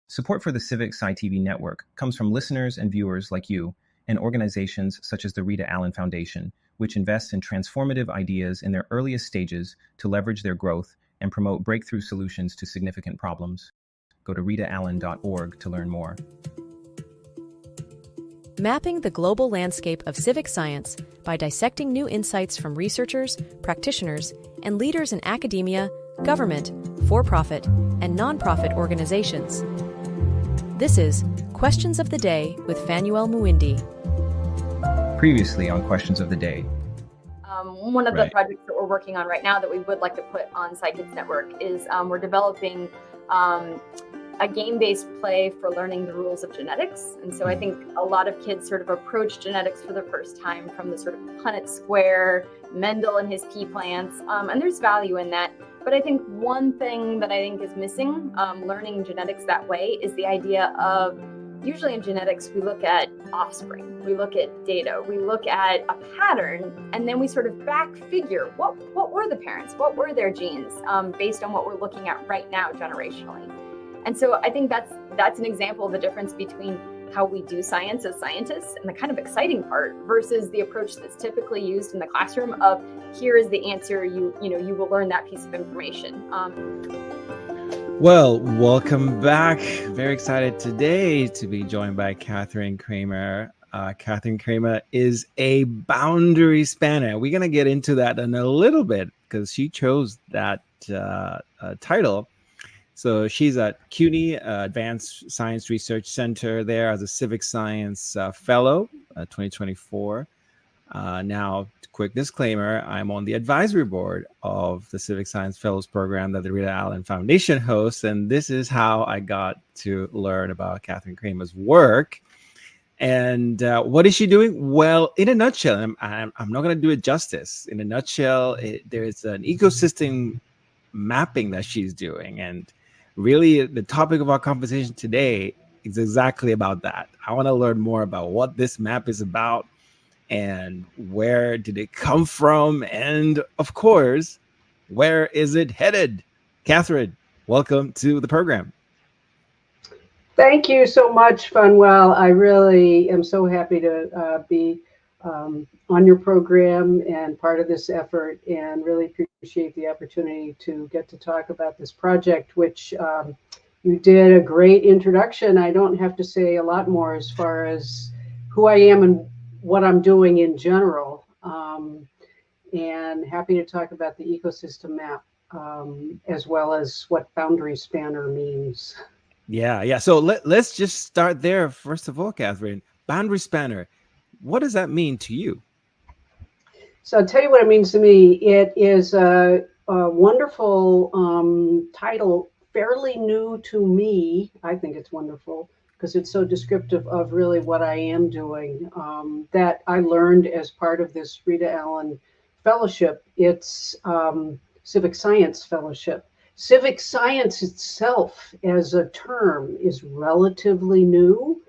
Support for the Civic Sci TV network comes from listeners and viewers like you and organizations such as the Rita Allen Foundation, which invests in transformative ideas in their earliest stages to leverage their growth and promote breakthrough solutions to significant problems. Go to ritaallen.org to learn more. Mapping the global landscape of civic science by dissecting new insights from researchers, practitioners, and leaders in academia, government, for-profit, and nonprofit organizations. This is Questions of the Day with Fanuel Muindi. Previously on Questions of the Day. One of the projects that we're working on right now that we would like to put on SciKids Network is we're developing a game-based play for learning the rules of genetics. And so I think a lot of kids sort of approach genetics for the first time from the sort of Punnett square, Mendel and his pea plants, and there's value in that. But I think one thing that I think is missing, learning genetics that way, is the idea of, usually in genetics, we look at offspring, we look at data, we look at a pattern, and then we sort of back figure what were the parents, what were their genes, based on what we're looking at right now generationally. And so I think that's an example of the difference between how we do science as scientists and the kind of exciting part versus the approach that's typically used in the classroom of, here is the answer, you will learn that piece of information. Well, welcome back. Very excited today to be joined by Catherine Cramer. Catherine Cramer is a boundary spanner. We're going to get into that in a little bit because she chose that title. So she's at CUNY, Advanced Science Research Center there as a Civic Science Fellow, 2024. Now, quick disclaimer, I'm on the advisory board of the Civic Science Fellows program that the Rita Allen Foundation hosts, and this is how I got to learn about Catherine Cramer's work. And what is she doing? Well, in a nutshell, I'm not going to do it justice. In a nutshell, there's an ecosystem mapping that she's doing, and really, the topic of our conversation today is exactly about that. I want to learn more about what this map is about and where did it come from? And of course, where is it headed? Catherine, welcome to the program. Thank you so much, Fanuel. I really am so happy to be on your program and part of this effort, and really appreciate the opportunity to get to talk about this project, which you did a great introduction. I don't have to say a lot more as far as who I am and what I'm doing in general, and happy to talk about the ecosystem map, as well as what boundary spanner means. Yeah. So let's just start there. First of all, Catherine, boundary spanner. What does that mean to you? So I'll tell you what it means to me. It is a wonderful title, fairly new to me. I think it's wonderful because it's so descriptive of really what I am doing, that I learned as part of this Rita Allen Fellowship. It's Civic Science Fellowship. Civic science itself as a term is relatively new.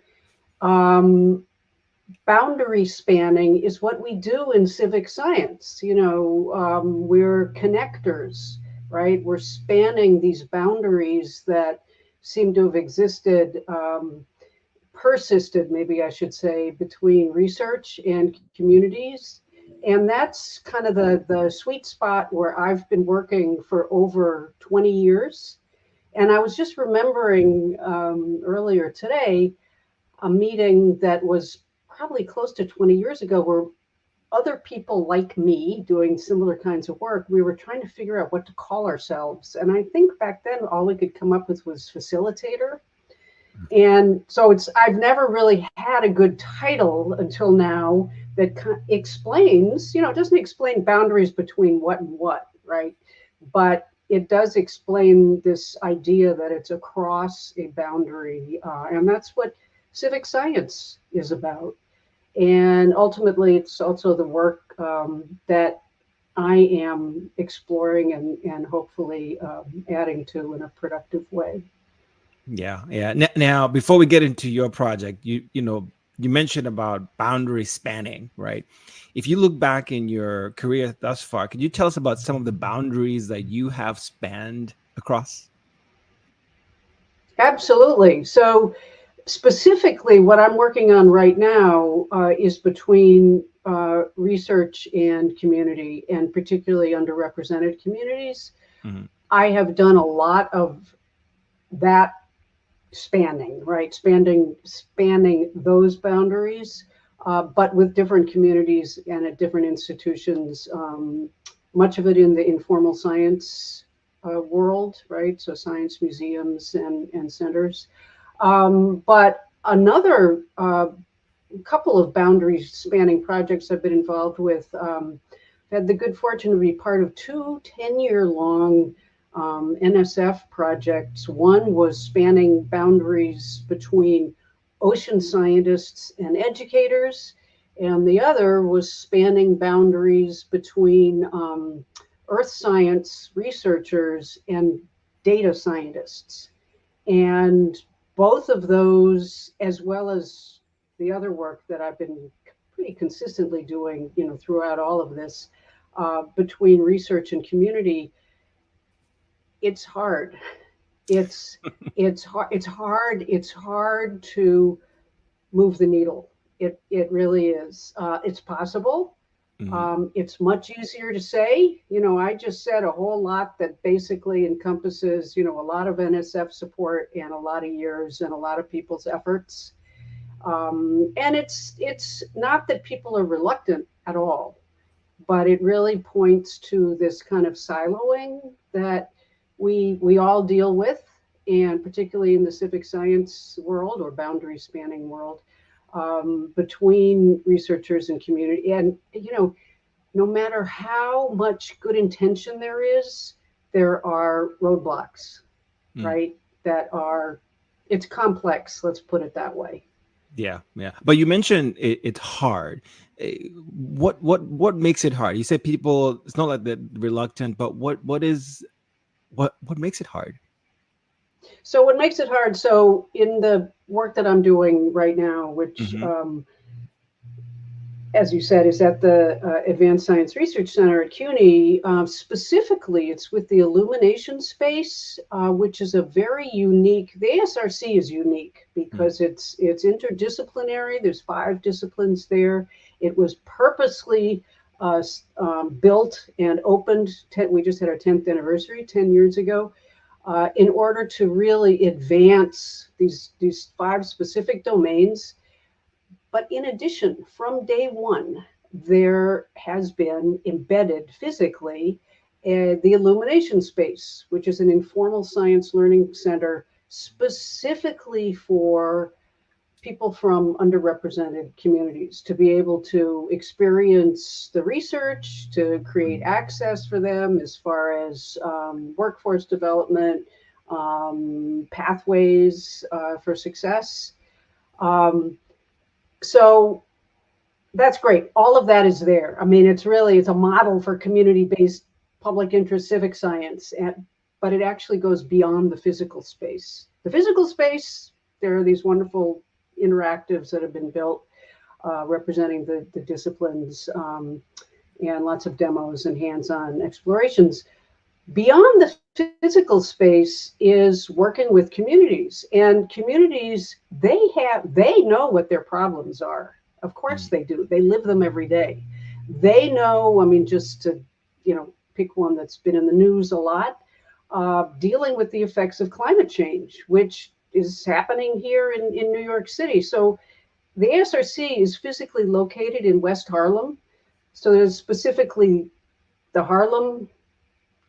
Boundary spanning is what we do in civic science. We're connectors, right? We're spanning these boundaries that seem to have existed, persisted, maybe I should say, between research and communities. And that's kind of the sweet spot where I've been working for over 20 years. And I was just remembering earlier today a meeting that was probably close to 20 years ago, where other people like me doing similar kinds of work, we were trying to figure out what to call ourselves. And I think back then, all we could come up with was facilitator. And so I've never really had a good title until now that explains, it doesn't explain boundaries between what and what, right? But it does explain this idea that it's across a boundary. And that's what civic science is about. And ultimately, it's also the work that I am exploring and hopefully adding to in a productive way. Yeah. Now, before we get into your project, you mentioned about boundary spanning, right? If you look back in your career thus far, could you tell us about some of the boundaries that you have spanned across? Absolutely. So specifically, what I'm working on right now is between research and community, and particularly underrepresented communities. Hmm. I have done a lot of that spanning, right? Spanning those boundaries, but with different communities and at different institutions. Much of it in the informal science world, right? So science museums and centers. But another couple of boundary spanning projects I've been involved with. Had the good fortune to be part of two 10-year-long NSF projects. One was spanning boundaries between ocean scientists and educators, and the other was spanning boundaries between earth science researchers and data scientists. And both of those, as well as the other work that I've been pretty consistently doing, throughout all of this, between research and community, it's hard. It's hard. It's hard to move the needle. It really is. It's possible. Hmm. It's much easier to say. I just said a whole lot that basically encompasses, a lot of NSF support and a lot of years and a lot of people's efforts. And it's not that people are reluctant at all, but it really points to this kind of siloing that we all deal with, and particularly in the civic science world or boundary spanning world, between researchers and community. And no matter how much good intention there is, there are roadblocks, Mm. right? It's complex, let's put it that way. Yeah, yeah. But you mentioned it's hard. What makes it hard? You said people. It's not like they're reluctant, but what makes it hard? So what makes it hard? So in the work that I'm doing right now, which Hmm. as you said, is at the Advanced Science Research Center at CUNY. Specifically, it's with the illumination space, which is a very unique. The ASRC is unique because it's interdisciplinary. There's 5 disciplines there. It was purposely built and opened. We just had our 10th anniversary 10 years ago. In order to really advance these 5 specific domains. But in addition, from day one, there has been embedded physically the illumination space, which is an informal science learning center specifically for people from underrepresented communities to be able to experience the research, to create access for them as far as workforce development, pathways for success. So that's great. All of that is there. I mean, it's a model for community-based public interest civic science, but it actually goes beyond the physical space. The physical space, there are these wonderful interactives that have been built representing the disciplines, and lots of demos and hands-on explorations. Beyond the physical space is working with communities, and communities, they know what their problems are. Of course they do. They live them every day. They know, I mean, just to pick one that's been in the news a lot, dealing with the effects of climate change, which is happening here in New York City. So the ASRC is physically located in West Harlem. So there's specifically the Harlem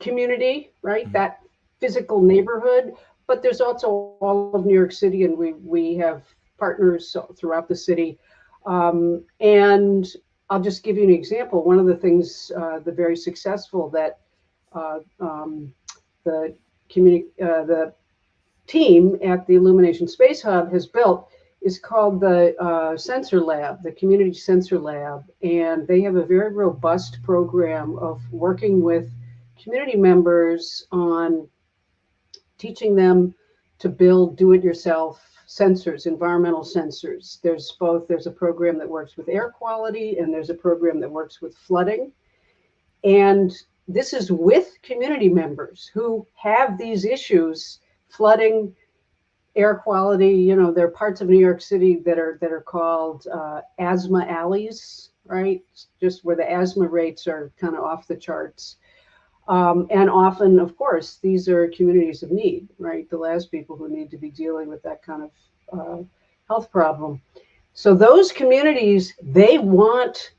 community, right? That physical neighborhood, but there's also all of New York City, and we have partners throughout the city. And I'll just give you an example. One of the things, the very successful that the team at the Illumination Space Hub has built is called the Sensor Lab, the Community Sensor Lab, and they have a very robust program of working with community members on teaching them to build do-it-yourself sensors, environmental sensors. There's a program that works with air quality, and there's a program that works with flooding. And this is with community members who have these issues, flooding, air quality. You know, there are parts of New York City that are called asthma alleys, right? Just where the asthma rates are kind of off the charts. And often, of course, these are communities of need, right? The last people who need to be dealing with that kind of health problem. So those communities, they know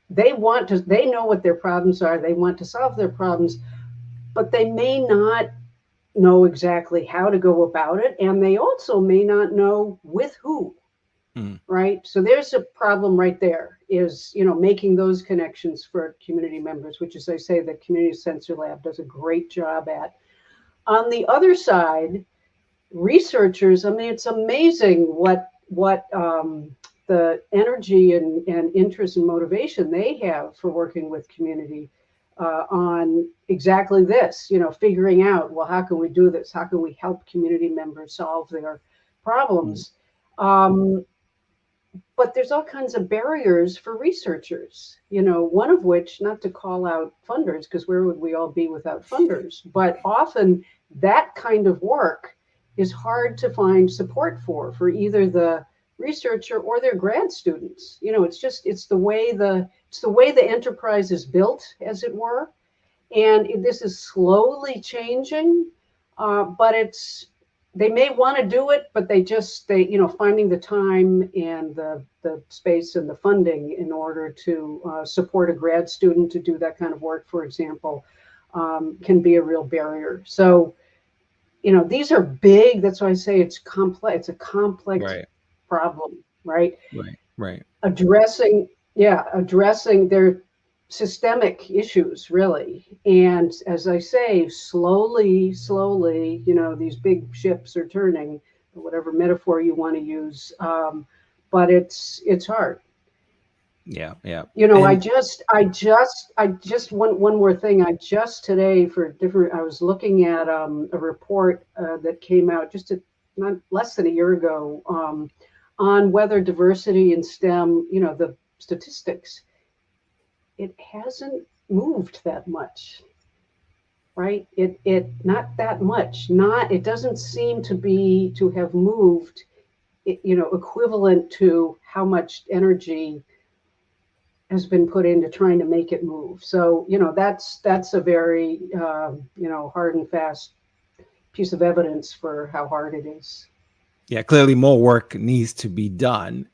what their problems are. They want to solve their problems, but they may not know exactly how to go about it. And they also may not know with who, right? So there's a problem right there, is, you know, making those connections for community members, which, as I say, the Community Sensor Lab does a great job at. On the other side, researchers, I mean, it's amazing what the energy and interest and motivation they have for working with community on exactly this, you know, figuring out, well, how can we do this? How can we help community members solve their problems? But there's all kinds of barriers for researchers, you know, one of which, not to call out funders, because where would we all be without funders? But often that kind of work is hard to find support for either the researcher or their grad students. You know, it's the way the enterprise is built, as it were. And this is slowly changing, but they may want to do it, but they you know, finding the time and the space and the funding in order to support a grad student to do that kind of work, for example, can be a real barrier. So, you know, these are big. That's why I say it's complex. It's a complex problem, right? Right. Addressing their systemic issues, really. And as I say, slowly, you know, these big ships are turning, whatever metaphor you want to use. But it's hard. Yeah. You know, I just one more thing. Today I was looking at a report that came out not less than a year ago on whether diversity in STEM, you know, the statistics, it hasn't moved that much, right? It not that much. It doesn't seem to have moved, you know, equivalent to how much energy has been put into trying to make it move. So, you know, that's a very you know, hard and fast piece of evidence for how hard it is. Yeah, clearly more work needs to be done,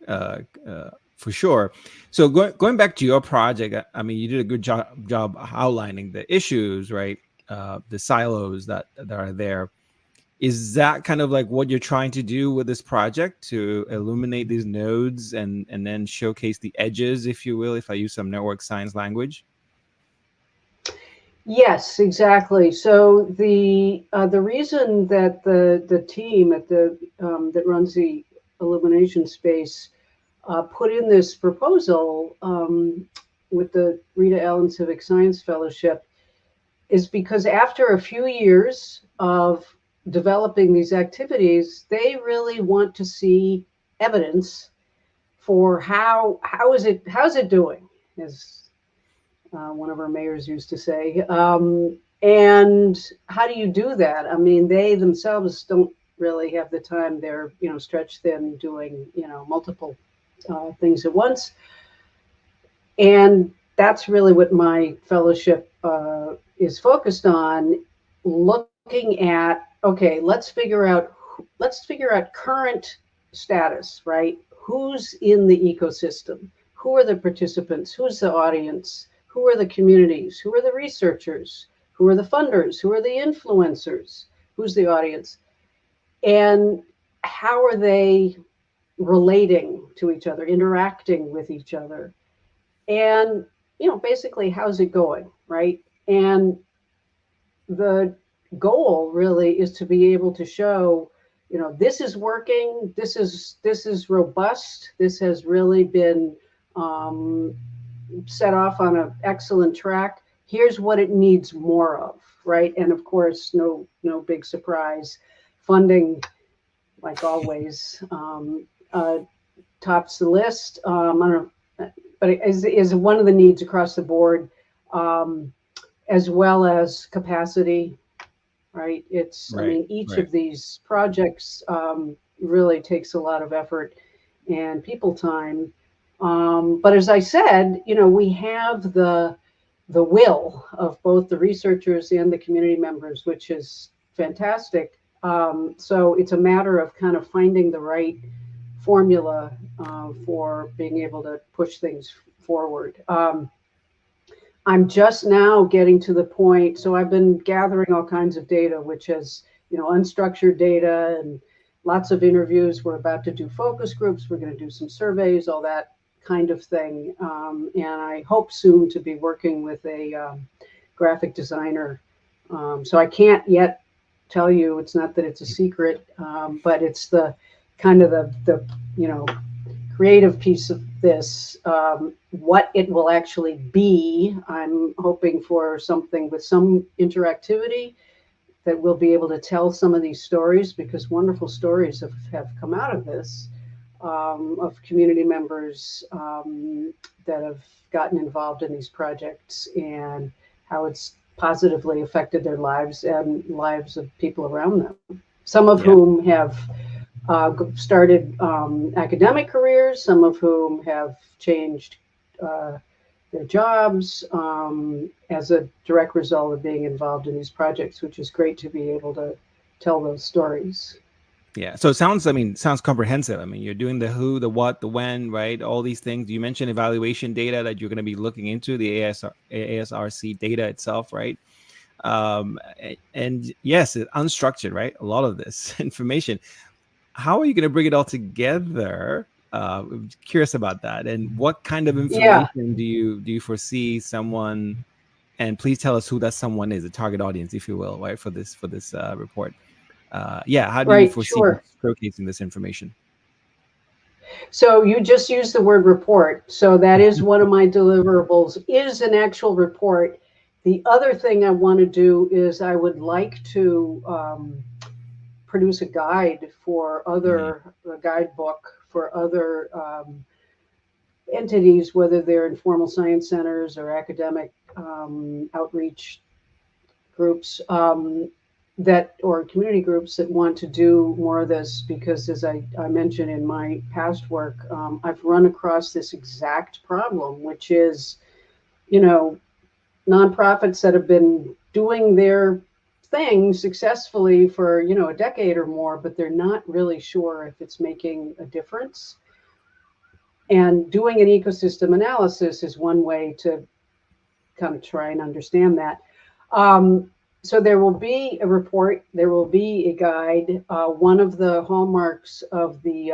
for sure. So going back to your project, I mean, you did a good job outlining the issues, right? The silos that are there. Is that kind of like what you're trying to do with this project, to illuminate these nodes and then showcase the edges, if you will, if I use some network science language? Yes, exactly. So the reason that the team at that runs the illumination space put in this proposal with the Rita Allen Civic Science Fellowship is because after a few years of developing these activities, they really want to see evidence for how's it doing, as one of our mayors used to say. And how do you do that? I mean, they themselves don't really have the time. They're, you know, stretched thin, doing, you know, multiple things at once. And that's really what my fellowship is focused on, looking at, okay, let's figure out current status, right? Who's in the ecosystem? Who are the participants? Who's the audience? Who are the communities? Who are the researchers? Who are the funders? Who are the influencers? Who's the audience? And how are they relating to each other, interacting with each other? And, you know, basically, how's it going, right? And the goal really is to be able to show, you know, this is working, this is robust, this has really been set off on an excellent track. Here's what it needs more of, right? And of course, no big surprise, funding, like always, tops the list. I don't know, but it is one of the needs across the board, as well as capacity. right? It's, I Right. mean, each Right. of these projects really takes a lot of effort and people time. But as I said, we have the will of both the researchers and the community members, which is fantastic. So it's a matter of kind of finding the right formula for being able to push things forward. I'm just now getting to the point. So I've been gathering all kinds of data, which is, unstructured data and lots of interviews. We're about to do focus groups. We're going to do some surveys, all that kind of thing. And I hope soon to be working with a graphic designer. So I can't yet tell you, it's not that it's a secret, but it's the kind of the creative piece of this. What it will actually be, I'm hoping for something with some interactivity that we'll be able to tell some of these stories, because wonderful stories have come out of this, of community members that have gotten involved in these projects and how it's positively affected their lives and lives of people around them. Some of whom have started academic careers, some of whom have changed their jobs as a direct result of being involved in these projects, which is great to be able to tell those stories. Yeah. So it sounds comprehensive. I mean, you're doing the who, the what, the when, right? All these things. You mentioned evaluation data that you're going to be looking into, the ASRC data itself, right? And yes, it's unstructured, right? A lot of this information. How are you going to bring it all together? I'm curious about that. And what kind of information do you foresee someone? And please tell us who that someone is, the target audience, if you will, right, for this report. How do you foresee showcasing this information? So you just used the word report. So that is one of my deliverables, is an actual report. The other thing I want to do is I would like to produce a guide for a guidebook for other entities, whether they're informal science centers or academic outreach groups or community groups that want to do more of this, because as I mentioned in my past work, I've run across this exact problem, which is, nonprofits that have been doing their thing successfully for, a decade or more, but they're not really sure if it's making a difference. And doing an ecosystem analysis is one way to kind of try and understand that. So there will be a report, there will be a guide. One of the hallmarks of the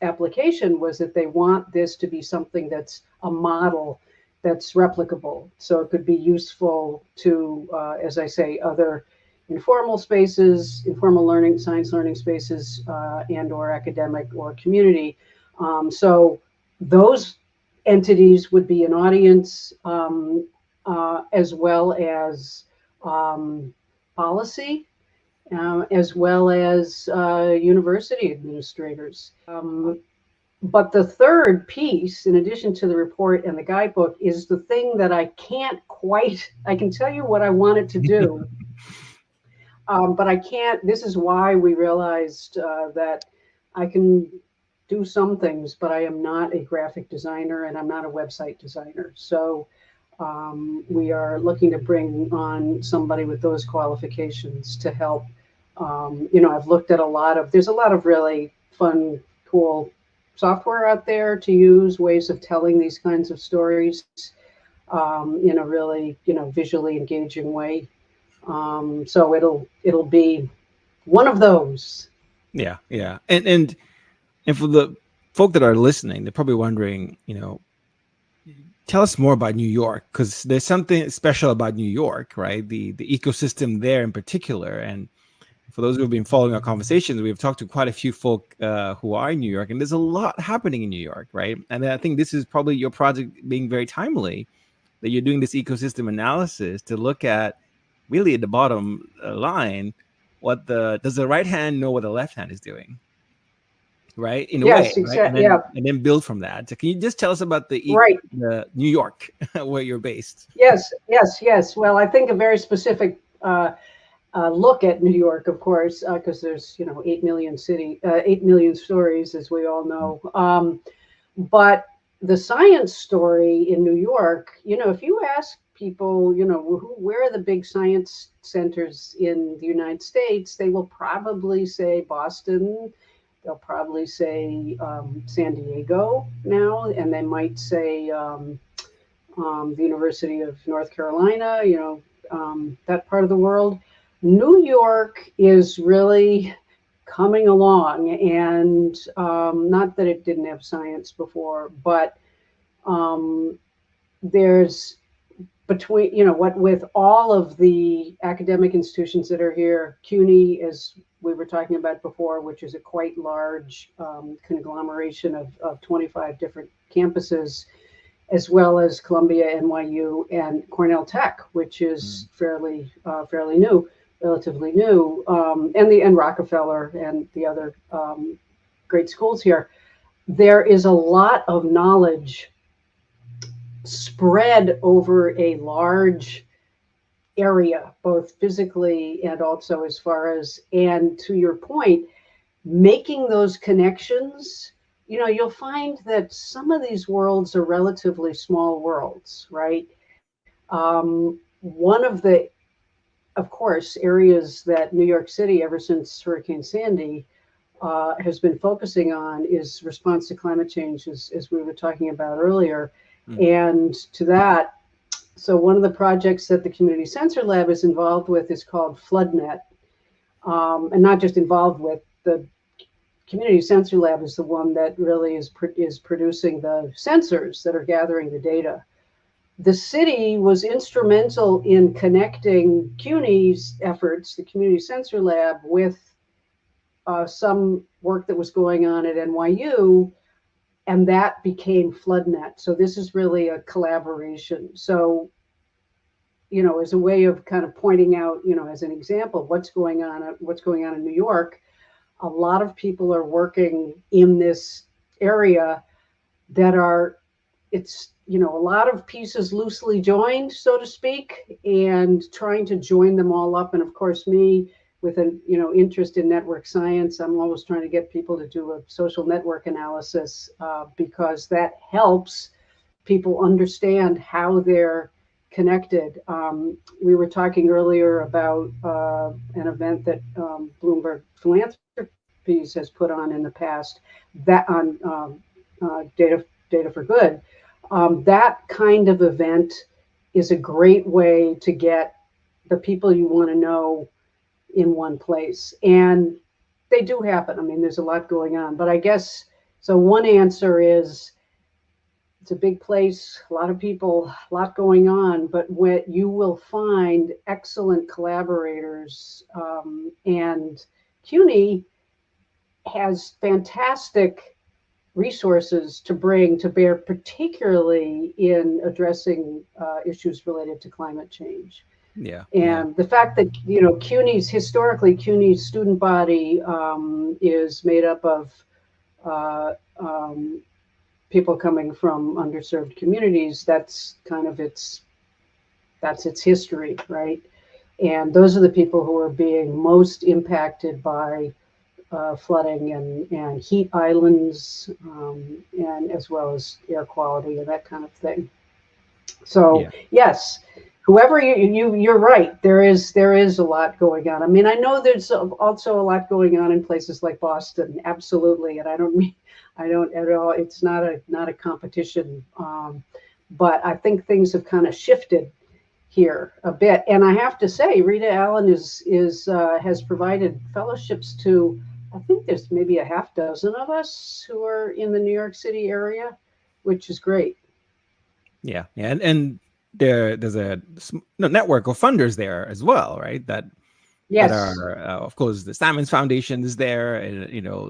application was that they want this to be something that's a model that's replicable. So it could be useful to, as I say, other informal spaces, informal learning, science learning spaces, and or academic or community. So those entities would be an audience, as well as policy, as well as university administrators. But the third piece, in addition to the report and the guidebook, is the thing that I can tell you what I want it to do, but I can't. This is why we realized that I can do some things, but I am not a graphic designer and I'm not a website designer. So we are looking to bring on somebody with those qualifications to help. I've looked at there's a lot of really fun, cool software out there to use, ways of telling these kinds of stories in a really, visually engaging way. So it'll be one of those. Yeah. And for the folk that are listening, they're probably wondering, tell us more about New York, because there's something special about New York, right? The ecosystem there in particular. And for those who have been following our conversations, we've talked to quite a few folk who are in New York, and there's a lot happening in New York, right? And I think this is probably your project being very timely, that you're doing this ecosystem analysis to look at really at the bottom line, does the right hand know what the left hand is doing? Right, in a way, exactly. Right? And then build from that. So can you just tell us about the New York, where you're based? Yes. Well, I think a very specific look at New York, of course, because there's 8 million 8 million stories, as we all know. But the science story in New York, if you ask people, where are the big science centers in the United States, they will probably say Boston. They'll probably say San Diego now, and they might say the University of North Carolina, that part of the world. New York is really coming along, and not that it didn't have science before, but there's with all of the academic institutions that are here, CUNY, as we were talking about before, which is a quite large conglomeration of 25 different campuses, as well as Columbia, NYU, and Cornell Tech, which is fairly new, relatively new, and Rockefeller and the other great schools here. There is a lot of knowledge spread over a large area, both physically and also as far as, and to your point, making those connections. You'll find that some of these worlds are relatively small worlds, right? One of the, of course, areas that New York City, ever since Hurricane Sandy, has been focusing on is response to climate change, as we were talking about earlier. And to that, so one of the projects that the Community Sensor Lab is involved with is called FloodNet. And not just involved with, the Community Sensor Lab is the one that really is producing the sensors that are gathering the data. The city was instrumental in connecting CUNY's efforts, the Community Sensor Lab, with some work that was going on at NYU, and that became FloodNet. So this is really a collaboration. So, as a way of kind of pointing out, as an example, what's going on in New York, a lot of people are working in this area that are, it's, a lot of pieces loosely joined, so to speak, and trying to join them all up. And of course, me, with an interest in network science, I'm always trying to get people to do a social network analysis because that helps people understand how they're connected. We were talking earlier about an event that Bloomberg Philanthropies has put on in the past, that on Data for Good. That kind of event is a great way to get the people you want to know in one place. And they do happen. I mean, there's a lot going on, but I guess, so one answer is it's a big place, a lot of people, a lot going on, but what you will find excellent collaborators, and CUNY has fantastic resources to bring to bear, particularly in addressing issues related to climate change. And the fact that, CUNY's student body is made up of people coming from underserved communities, that's kind of its history, right? And those are the people who are being most impacted by flooding and heat islands, and as well as air quality and that kind of thing. So yes, whoever you're right. There is a lot going on. I mean, I know there's also a lot going on in places like Boston, absolutely. And I don't at all. It's not a competition, but I think things have kind of shifted here a bit. And I have to say, Rita Allen has provided fellowships to, I think there's maybe a half dozen of us who are in the New York City area, which is great. Yeah, and there's a network of funders there as well, right? That are, of course, the Steinman's Foundation is there, and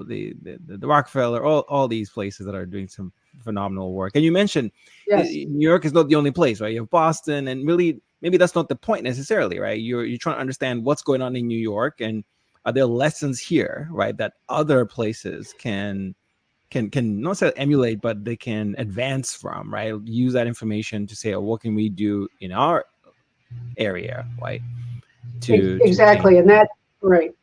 the Rockefeller, all these places that are doing some phenomenal work. And you mentioned New York is not the only place, right? You have Boston, and really maybe that's not the point necessarily, right? You're trying to understand what's going on in New York, and are there lessons here, right, that other places can not say emulate, but they can advance from, right? Use that information to say, what can we do in our area, right? exactly. change. And that, right.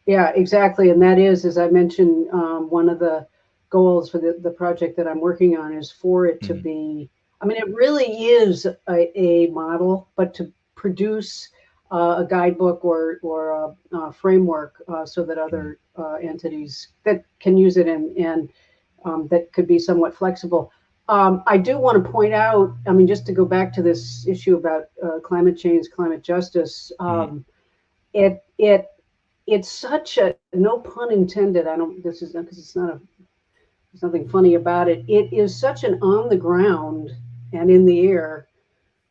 Yeah, exactly. And that is, as I mentioned, one of the goals for the project that I'm working on is for it to be, I mean, it really is a model, but to produce a guidebook or a framework so that other entities that can use it and that could be somewhat flexible. I do want to point out, I mean, just to go back to this issue about climate change, climate justice, it it's such a, no pun intended. I don't. This is because it's not a. There's nothing funny about it. It is such an on the ground and in the air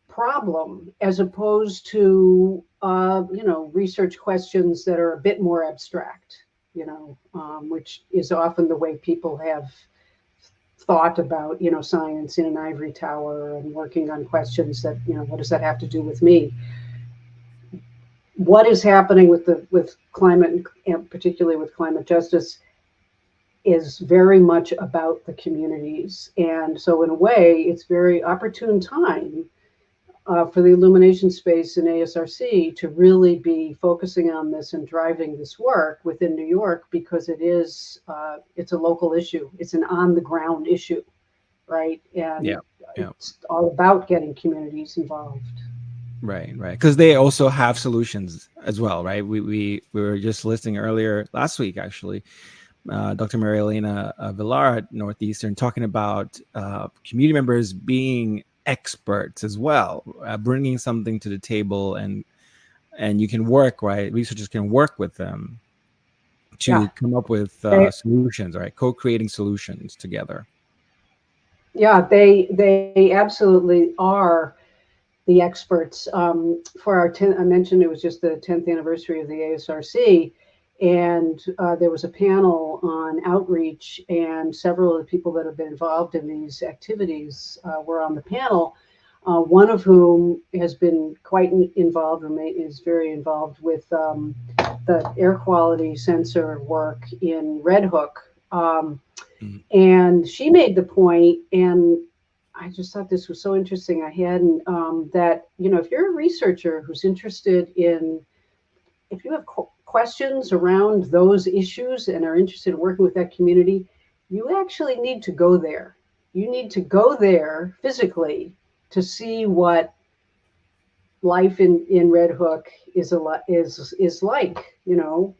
problem, as opposed to research questions that are a bit more abstract. Which is often the way people have thought about science in an ivory tower and working on questions that what does that have to do with me? What is happening with climate, and particularly with climate justice, is very much about the communities. And so in a way, it's very opportune time for the illumination space in ASRC to really be focusing on this and driving this work within New York, because it's a local issue. It's an on the ground issue, right? And it's all about getting communities involved. Right. Because they also have solutions as well, right? We were just listening earlier last week, actually, Dr. Mary Elena Villar at Northeastern talking about community members being experts as well, bringing something to the table, and you can work, right? Researchers can work with them to come up with solutions, right? Co-creating solutions together. Yeah, they absolutely are the experts. For our I mentioned it was just the 10th anniversary of the ASRC, and there was a panel on outreach, and several of the people that have been involved in these activities were on the panel. One of whom has been quite involved, or is very involved with the air quality sensor work in Red Hook. And she made the point, and I just thought this was so interesting. I hadn't, that, if you're a researcher who's interested in, if you have questions around those issues and are interested in working with that community, you actually need to go there. You need to go there physically to see what life in Red Hook is like,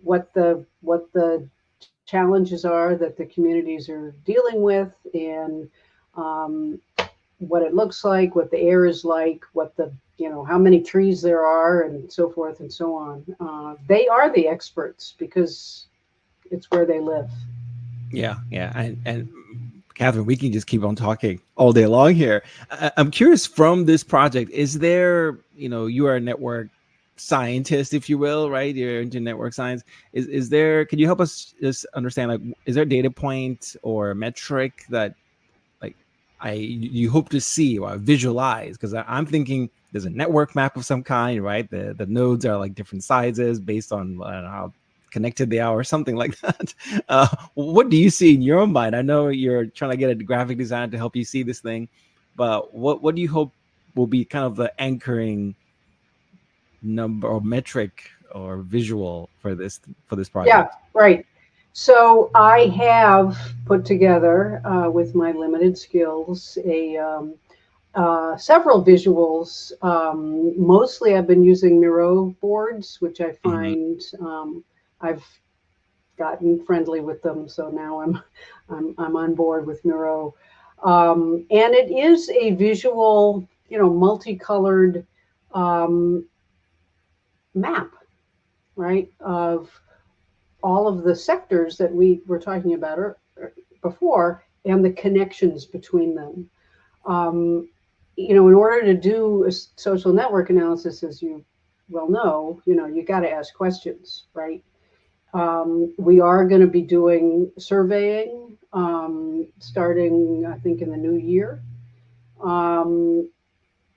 what the challenges are that the communities are dealing with, and what it looks like, what the air is like, what the how many trees there are, and so forth and so on. They are the experts because it's where they live. Yeah, and Catherine, we can just keep on talking all day long here. I'm curious, from this project, is there, you are a network scientist, if you will, right? You're into network science. Is there, can you help us just understand, like, is there a data point or a metric that you hope to see or visualize? Because I'm thinking there's a network map of some kind, right? The nodes are like different sizes based on how connected they are or something like that. What do you see in your own mind? I know you're trying to get a graphic designer to help you see this thing, but what do you hope will be kind of the anchoring number or metric or visual for this project? Yeah, right. So I have put together, with my limited skills, several visuals. Mostly I've been using Miro boards, which I find I've gotten friendly with them, so now I'm on board with Miro. And it is a visual, multicolored map, right, of all of the sectors that we were talking about before, and the connections between them. In order to do a social network analysis, as you well know, you got to ask questions, right? We are going to be doing surveying starting, I think, in the new year.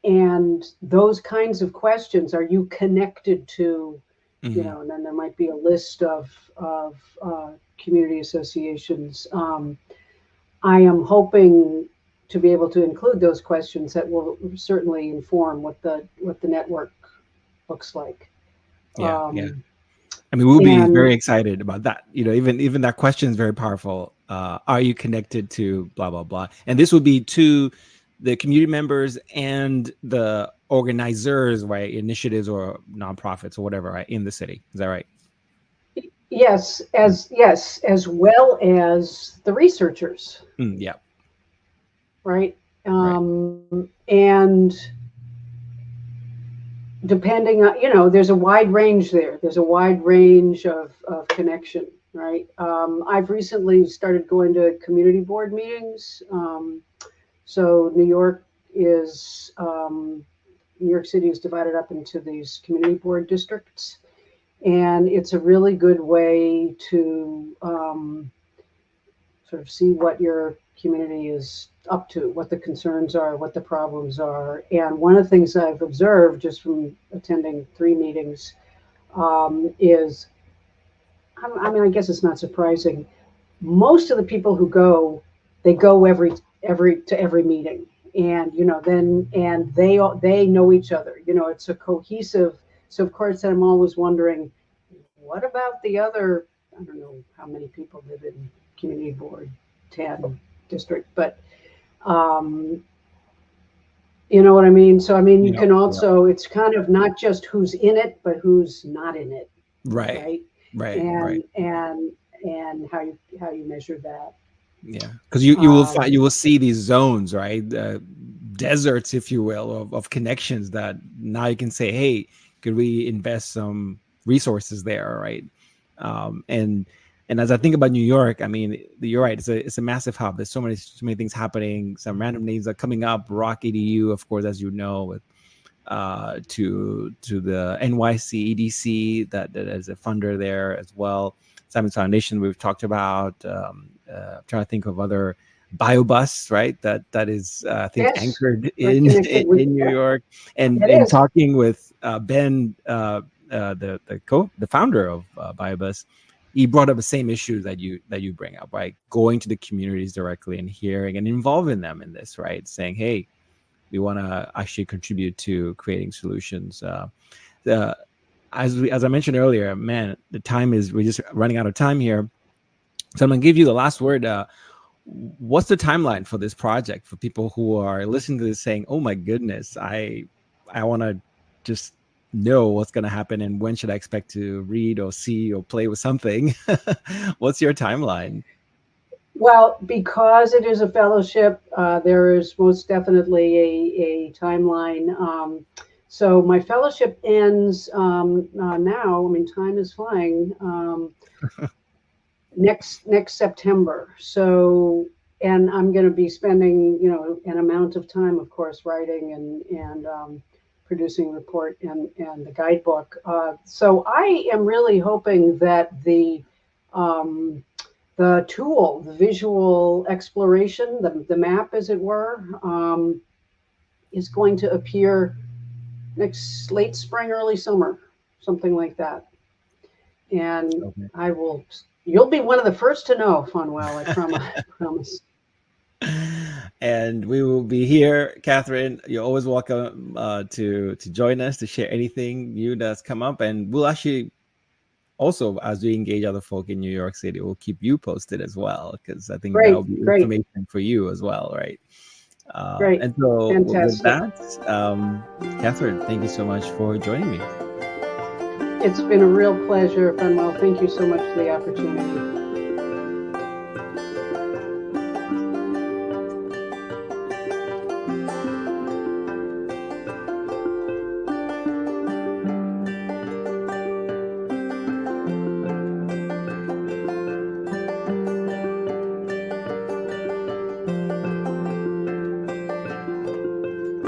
And those kinds of questions, are you connected to, and then there might be a list of community associations. I am hoping to be able to include those questions that will certainly inform what the network looks like. Yeah. I mean, we'll be and very excited about that. Even that question is very powerful. Are you connected to blah, blah, blah? And this would be to the community members and the organizers, right? Initiatives or nonprofits or whatever, right? In the city. Is that right? yes, as well as the researchers, Yeah. right? Right. And depending on, there's a wide range there. There's a wide range of connection, right? I've recently started going to community board meetings. So New York City is divided up into these community board districts. And it's a really good way to sort of see what your community is up to, what the concerns are, what the problems are. And one of the things I've observed just from attending 3 meetings is, I mean, I guess it's not surprising. Most of the people who go, they go every meeting, and they know each other. It's a cohesive. So of course, I'm always wondering, what about the other? I don't know how many people live in community board 10 district, but you know what I mean? So, I mean, you can also, it's kind of not just who's in it, but who's not in it. Right. And how you measure that. Yeah. Because you will see these zones, right? Deserts, if you will, of connections that now you can say, hey, could we invest some resources there, right? And as I think about New York, I mean, you're right. It's a massive hub. There's so many things happening. Some random names are coming up. Rock EDU, of course, as you know, with to the NYC EDC that is a funder there as well. Simon's Foundation we've talked about. I'm trying to think of other BioBus, right? That is I think anchored in New York. And talking with Ben, the founder of BioBus. He brought up the same issues that you bring up, right? Going to the communities directly and hearing and involving them in this, right? Saying, hey, we want to actually contribute to creating solutions. As I mentioned earlier, man, we're just running out of time here. So I'm going to give you the last word. What's the timeline for this project for people who are listening to this saying, oh my goodness, I want to just know what's going to happen and when should I expect to read or see or play with something? What's your timeline? Well, because it is a fellowship, there is most definitely a timeline. So my fellowship ends now. I mean, time is flying. Next September. So, and I'm going to be spending an amount of time, of course, writing and producing report and the guidebook. So I am really hoping that the tool, the visual exploration, the map, as it were, is going to appear next late spring, early summer, something like that. And okay. You'll be one of the first to know, Funwell, I promise. And we will be here, Catherine. You're always welcome to join us to share anything new that's come up, and we'll actually also, as we engage other folk in New York City, we'll keep you posted as well, because I think that'll be information for you as well, right? Great. And so fantastic. With that, Catherine, thank you so much for joining me. It's been a real pleasure, Funwell. Thank you so much for the opportunity.